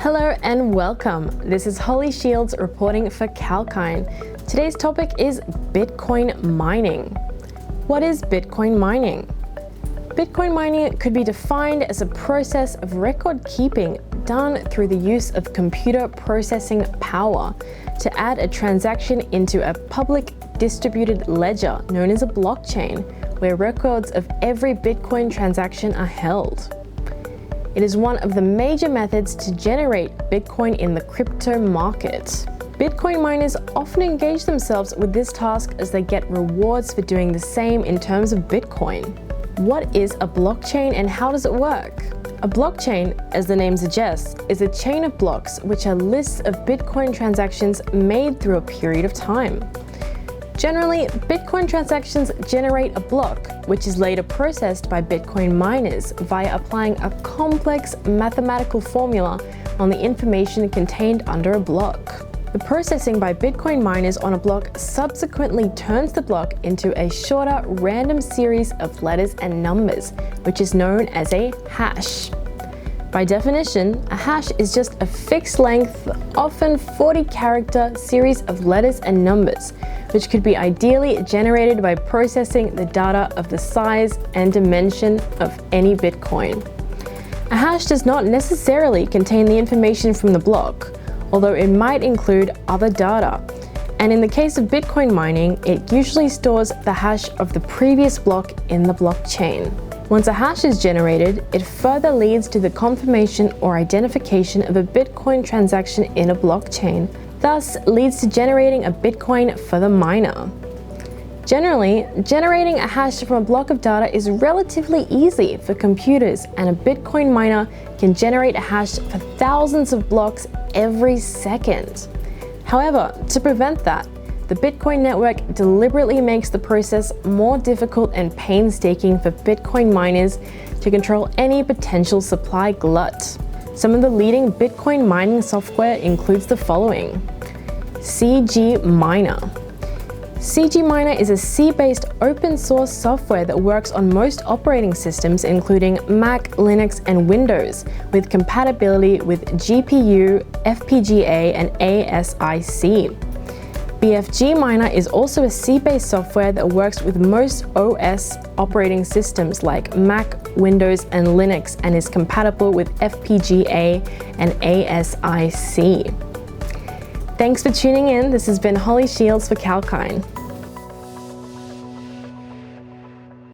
Hello and welcome. This is Holly Shields reporting for Calkine. Today's topic is Bitcoin mining. What is Bitcoin mining? Bitcoin mining could be defined as a process of record keeping done through the use of computer processing power to add a transaction into a public distributed ledger known as a blockchain, where records of every Bitcoin transaction are held. It is one of the major methods to generate Bitcoin in the crypto market. Bitcoin miners often engage themselves with this task as they get rewards for doing the same in terms of Bitcoin. What is a blockchain and how does it work? A blockchain, as the name suggests, is a chain of blocks which are lists of Bitcoin transactions made through a period of time. Generally, Bitcoin transactions generate a block, which is later processed by Bitcoin miners via applying a complex mathematical formula on the information contained under a block. The processing by Bitcoin miners on a block subsequently turns the block into a shorter random series of letters and numbers, which is known as a hash. By definition, a hash is just a fixed length, often 40-character series of letters and numbers, which could be ideally generated by processing the data of the size and dimension of any Bitcoin. A hash does not necessarily contain the information from the block, although it might include other data. And in the case of Bitcoin mining, it usually stores the hash of the previous block in the blockchain. Once a hash is generated, it further leads to the confirmation or identification of a Bitcoin transaction in a blockchain, thus leads to generating a Bitcoin for the miner. Generally, generating a hash from a block of data is relatively easy for computers, and a Bitcoin miner can generate a hash for thousands of blocks every second. However, to prevent that, the Bitcoin network deliberately makes the process more difficult and painstaking for Bitcoin miners to control any potential supply glut. Some of the leading Bitcoin mining software includes the following: CG Miner. CG Miner is a C-based open source software that works on most operating systems including Mac, Linux, and Windows, with compatibility with GPU, FPGA, and ASIC. BFG Miner is also a C-based software that works with most OS operating systems like Mac, Windows, and Linux, and is compatible with FPGA and ASIC. Thanks for tuning in. This has been Holly Shields for Calkine.